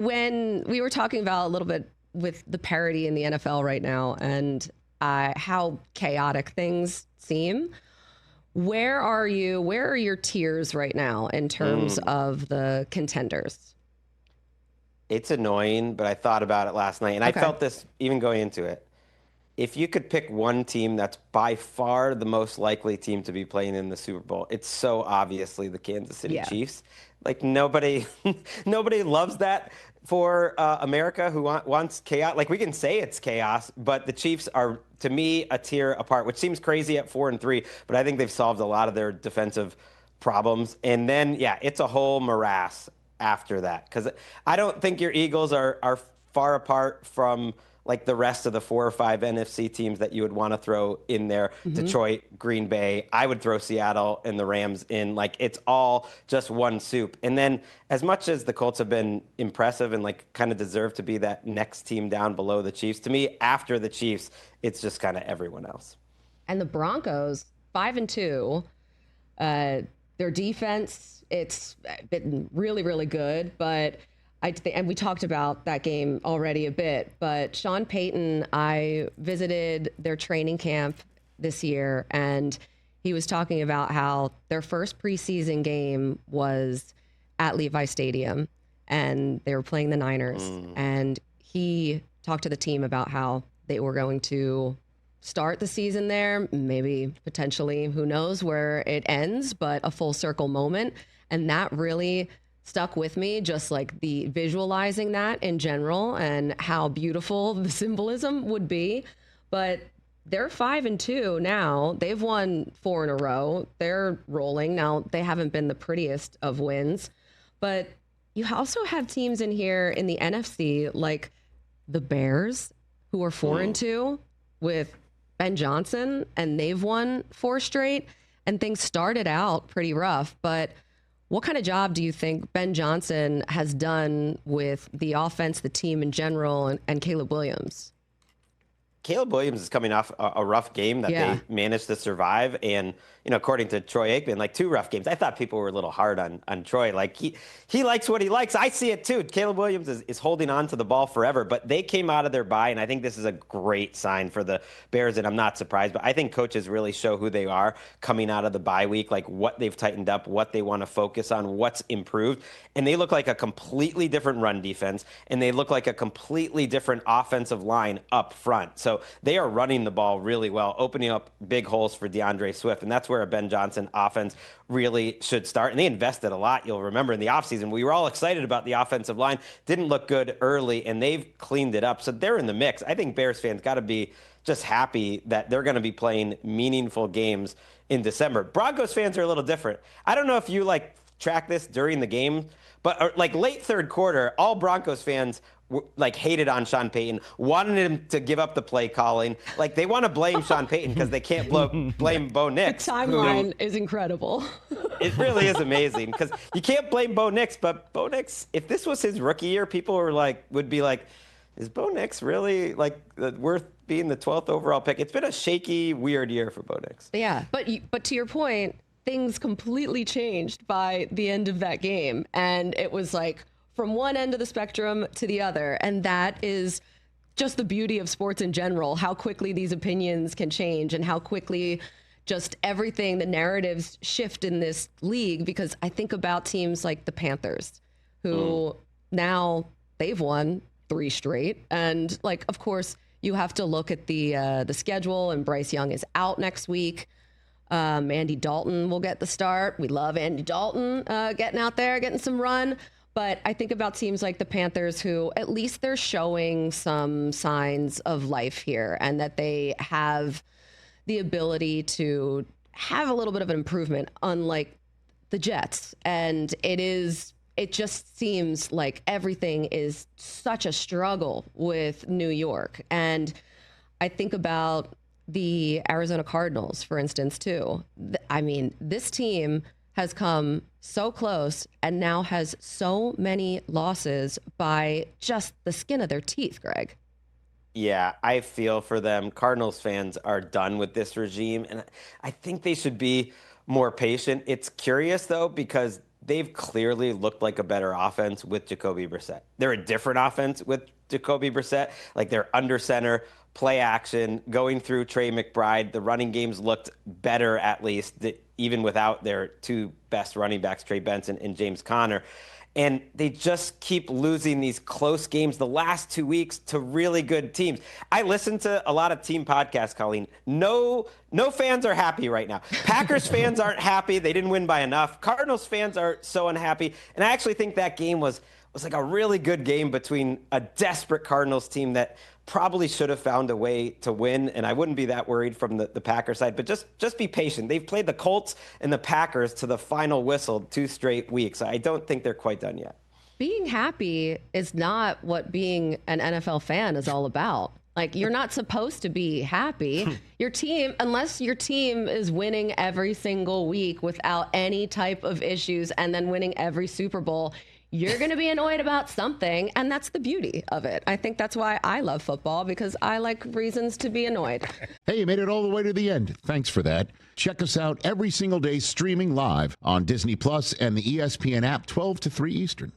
when we were talking about a little bit with the parity in the NFL right now and how chaotic things seem, where are you? Where are your tiers right now in terms of the contenders? It's annoying, but I thought about it last night, and I felt this even going into it. If you could pick one team that's by far the most likely team to be playing in the Super Bowl, it's so obviously the Kansas City Chiefs. Like nobody loves that for America who wants chaos. Like we can say it's chaos, but the Chiefs are, to me, a tier apart, which seems crazy at 4-3, but I think they've solved a lot of their defensive problems. And then, it's a whole morass after that, because I don't think your Eagles are far apart from like the rest of the 4 or 5 NFC teams that you would want to throw in there. Detroit, Green Bay. I would throw Seattle and the Rams in. Like it's all just one soup. And then as much as the Colts have been impressive and like kind of deserve to be that next team down below the Chiefs, to me, after the Chiefs, it's just kind of everyone else. And the Broncos, 5-2, their defense, it's been really, really good, but and we talked about that game already a bit, but Sean Payton, I visited their training camp this year, and he was talking about how their first preseason game was at Levi Stadium, and they were playing the Niners, and he talked to the team about how they were going to start the season there, maybe potentially, who knows where it ends, but a full circle moment, and that really stuck with me, just like the visualizing that in general and how beautiful the symbolism would be. But they're 5-2 now. They've won 4 in a row. They're rolling. Now, they haven't been the prettiest of wins, but you also have teams in here in the NFC like the Bears, who are 4-2 with Ben Johnson, and they've won 4 straight, and things started out pretty rough, but what kind of job do you think Ben Johnson has done with the offense, the team in general, and Caleb Williams? Caleb Williams is coming off a rough game that they managed to survive. And, according to Troy Aikman, like 2 rough games. I thought people were a little hard on Troy. Like he likes what he likes. I see it too. Caleb Williams is holding on to the ball forever, but they came out of their bye, and I think this is a great sign for the Bears, and I'm not surprised. But I think coaches really show who they are coming out of the bye week, like what they've tightened up, what they want to focus on, what's improved. And they look like a completely different run defense, and they look like a completely different offensive line up front. So they are running the ball really well, opening up big holes for DeAndre Swift, and that's where a Ben Johnson offense really should start. And they invested a lot. You'll remember in the offseason, we were all excited about the offensive line. Didn't look good early, and they've cleaned it up. So they're in the mix. I think Bears fans got to be just happy that they're going to be playing meaningful games in December. Broncos fans are a little different. I don't know if you track this during the game, but late third quarter, all Broncos fans hated on Sean Payton, wanted him to give up the play calling. Like they want to blame Sean Payton because they can't blame Bo Nix. The timeline is incredible. It really is amazing because you can't blame Bo Nix, but Bo Nix, if this was his rookie year, people would be like, is Bo Nix really worth being the 12th overall pick? It's been a shaky, weird year for Bo Nix. Yeah, but to your point, things completely changed by the end of that game, and it was like from one end of the spectrum to the other. And that is just the beauty of sports in general, how quickly these opinions can change and how quickly just everything, the narratives shift in this league. Because I think about teams like the Panthers, who now they've won 3 straight. And of course, you have to look at the schedule, and Bryce Young is out next week. Andy Dalton will get the start. We love Andy Dalton getting out there, getting some run. But I think about teams like the Panthers, who at least they're showing some signs of life here, and that they have the ability to have a little bit of an improvement, unlike the Jets. And it just seems like everything is such a struggle with New York. And I think about the Arizona Cardinals, for instance, too. I mean, this team has come so close and now has so many losses by just the skin of their teeth, Greg. Yeah, I feel for them. Cardinals fans are done with this regime, and I think they should be more patient. It's curious, though, because they've clearly looked like a better offense with Jacoby Brissett. They're a different offense with Jacoby Brissett. Like, they're under center, play action, going through Trey McBride. The running games looked better, at least, even without their two best running backs, Trey Benson and James Conner. And they just keep losing these close games the last 2 weeks to really good teams. I listen to a lot of team podcasts, Colleen. No fans are happy right now. Packers fans aren't happy. They didn't win by enough. Cardinals fans are so unhappy. And I actually think that game was like a really good game between a desperate Cardinals team that probably should have found a way to win, and I wouldn't be that worried from the Packers side, but just be patient. They've played the Colts and the Packers to the final whistle 2 straight weeks. I don't think they're quite done yet. Being happy is not what being an NFL fan is all about. Like, you're not supposed to be happy. Your team, unless your team is winning every single week without any type of issues and then winning every Super Bowl, you're going to be annoyed about something, and that's the beauty of it. I think that's why I love football, because I like reasons to be annoyed. Hey, you made it all the way to the end. Thanks for that. Check us out every single day streaming live on Disney Plus and the ESPN app 12 to 3 Eastern.